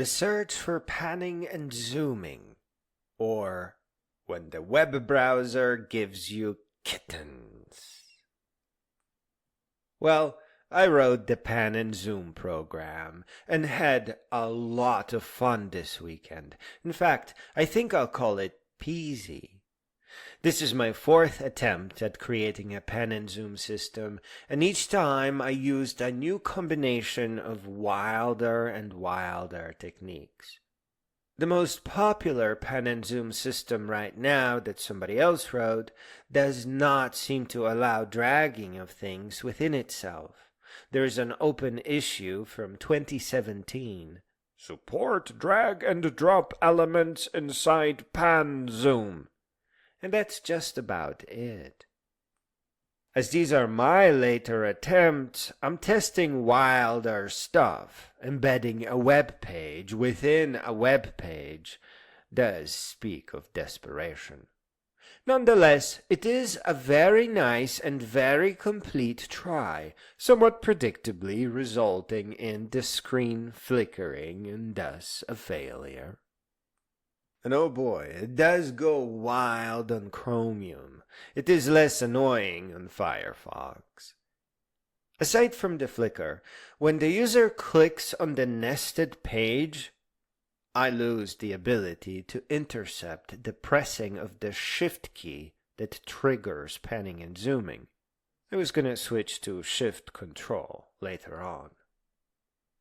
The search for panning and zooming, or when the web browser gives you kittens. Well, I wrote the pan and zoom program and had a lot of fun this weekend. In fact, I think I'll call it peasy. This is my fourth attempt at creating a pan and zoom system, and each time I used a new combination of wilder and wilder techniques. The most popular pan and zoom system right now that somebody else wrote does not seem to allow dragging of things within itself. There is an open issue from 2017. Support drag and drop elements inside panzoom. And that's just about it. As these are my later attempts, I'm testing wilder stuff. Embedding a web page within a web page does speak of desperation. Nonetheless, it is a very nice and very complete try, somewhat predictably resulting in the screen flickering and thus a failure. And oh boy, it does go wild on Chromium. It is less annoying on Firefox. Aside from the flicker, when the user clicks on the nested page, I lose the ability to intercept the pressing of the Shift key that triggers panning and zooming. I was going to switch to Shift Control later on.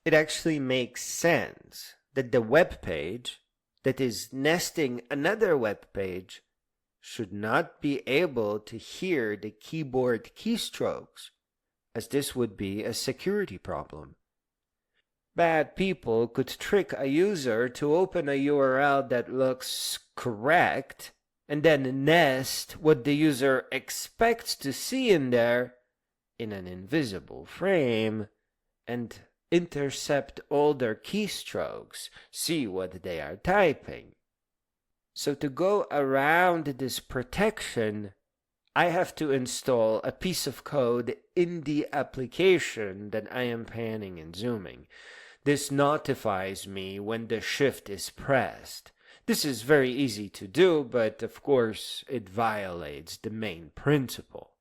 It actually makes sense that the web page that is nesting another web page should not be able to hear the keyboard keystrokes, as this would be a security problem. Bad people could trick a user to open a URL that looks correct and then nest what the user expects to see in there in an invisible frame and intercept all their keystrokes, see what they are typing. So to go around this protection, I have to install a piece of code in the application that I am panning and zooming. This notifies me when the shift is pressed. This is very easy to do, but of course it violates the main principle.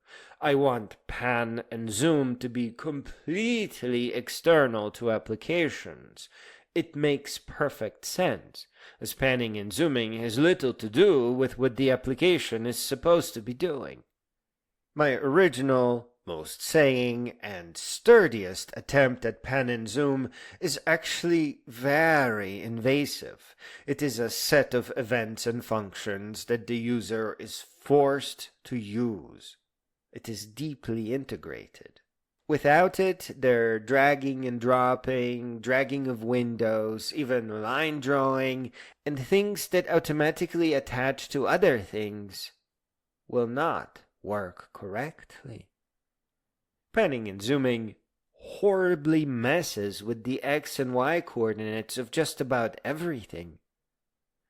I want pan and zoom to be completely external to applications. It makes perfect sense, as panning and zooming has little to do with what the application is supposed to be doing. My original, most sane, and sturdiest attempt at pan and zoom is actually very invasive. It is a set of events and functions that the user is forced to use. It is deeply integrated. Without it, their dragging and dropping, dragging of windows, even line drawing, and things that automatically attach to other things will not work correctly. Panning and zooming horribly messes with the X and Y coordinates of just about everything.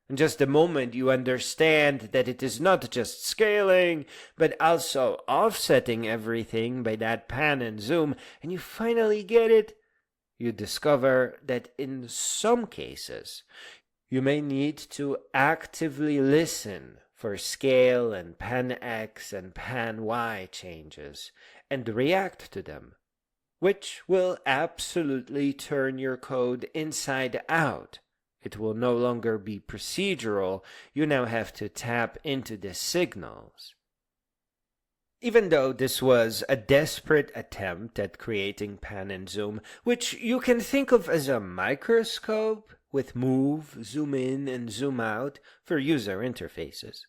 And just the moment you understand that it is not just scaling, but also offsetting everything by that pan and zoom, and you finally get it, you discover that in some cases, you may need to actively listen for scale and pan X and pan Y changes, and react to them, which will absolutely turn your code inside out. It will no longer be procedural. You now have to tap into the signals. Even though this was a desperate attempt at creating pan and zoom, which you can think of as a microscope with move, zoom in, and zoom out for user interfaces,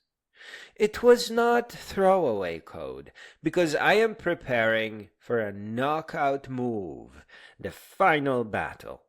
it was not throwaway code, because I am preparing for a knockout move, the final battle.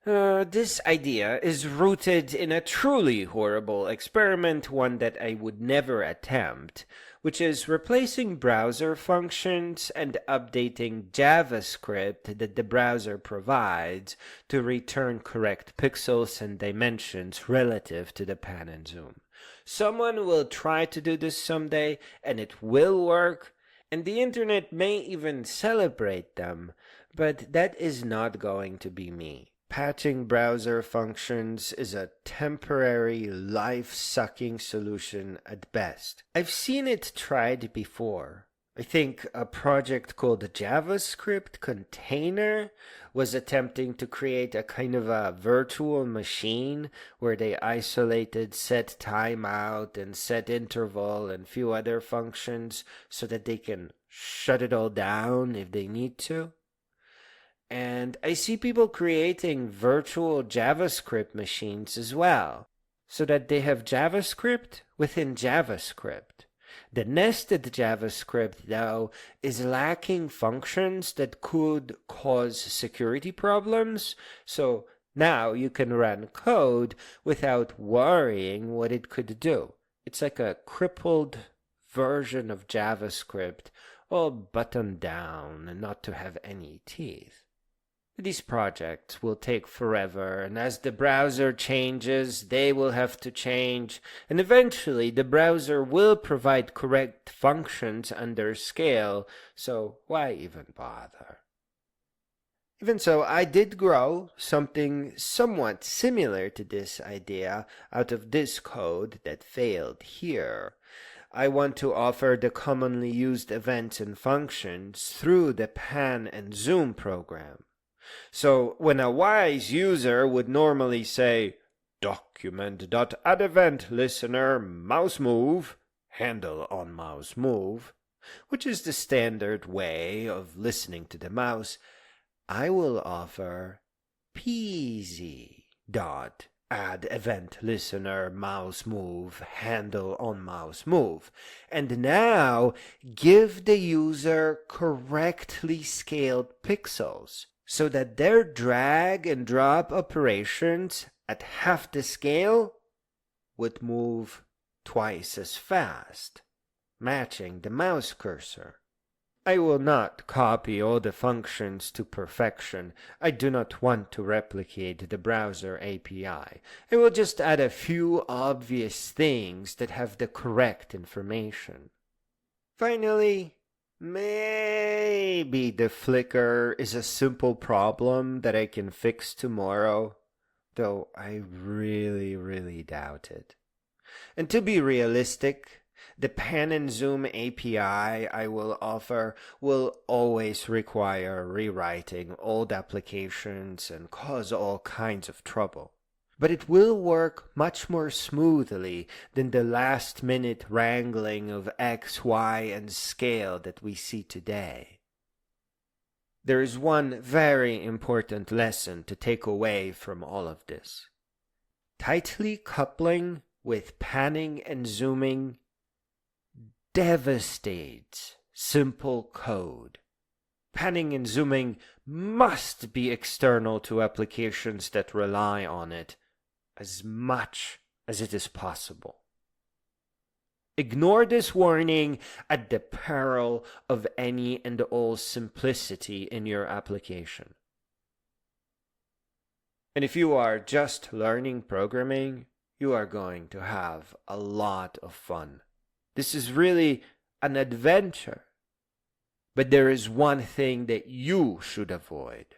This idea is rooted in a truly horrible experiment, one that I would never attempt, which is replacing browser functions and updating JavaScript that the browser provides to return correct pixels and dimensions relative to the pan and zoom. Someone will try to do this someday, and it will work, and the internet may even celebrate them, but that is not going to be me. Patching browser functions is a temporary, life-sucking solution at best. I've seen it tried before. I think a project called JavaScript Container was attempting to create a kind of a virtual machine where they isolated set timeout and set interval and few other functions so that they can shut it all down if they need to. And I see people creating virtual JavaScript machines as well, so that they have JavaScript within JavaScript. The nested JavaScript, though, is lacking functions that could cause security problems, so now you can run code without worrying what it could do. It's like a crippled version of JavaScript, all buttoned down and not to have any teeth. These projects will take forever, and as the browser changes, they will have to change, and eventually the browser will provide correct functions under scale, so why even bother? Even so, I did grow something somewhat similar to this idea out of this code that failed here. I want to offer the commonly used events and functions through the pan and zoom program. So when a wise user would normally say, document.addEvent listener mouse move, handle on mouse move, which is the standard way of listening to the mouse, I will offer peasy dot add event listener mouse move handle on mouse move, and now give the user correctly scaled pixels so that their drag and drop operations at half the scale would move twice as fast, matching the mouse cursor. I will not copy all the functions to perfection. I do not want to replicate the browser API. I will just add a few obvious things that have the correct information. Finally, maybe the flicker is a simple problem that I can fix tomorrow, though I really doubt it. And to be realistic, the pan and zoom API I will offer will always require rewriting old applications and cause all kinds of trouble. But it will work much more smoothly than the last-minute wrangling of X, Y, and scale that we see today. There is one very important lesson to take away from all of this. Tightly coupling with panning and zooming devastates simple code. Panning and zooming must be external to applications that rely on it as much as it is possible. Ignore this warning at the peril of any and all simplicity in your application. And if you are just learning programming, you are going to have a lot of fun. This is really an adventure. But there is one thing that you should avoid.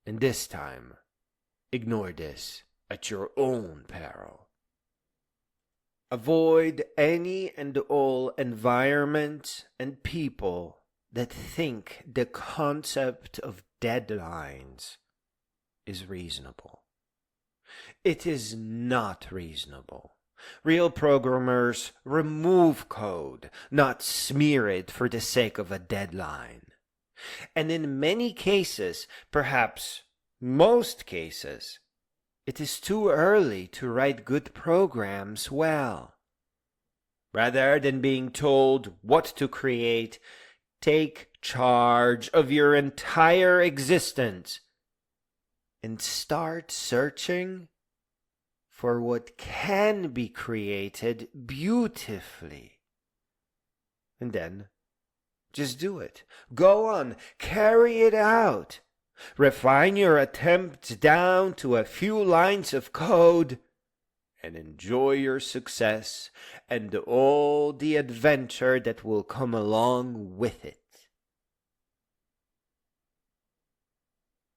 And this time, ignore this at your own peril. Avoid any and all environments and people that think the concept of deadlines is reasonable. It is not reasonable. Real programmers remove code, not smear it for the sake of a deadline. And in many cases, perhaps most cases, it is too early to write good programs well. Rather than being told what to create, take charge of your entire existence and start searching for what can be created beautifully. And then, just do it. Go on, carry it out. Refine your attempts down to a few lines of code, and enjoy your success and all the adventure that will come along with it.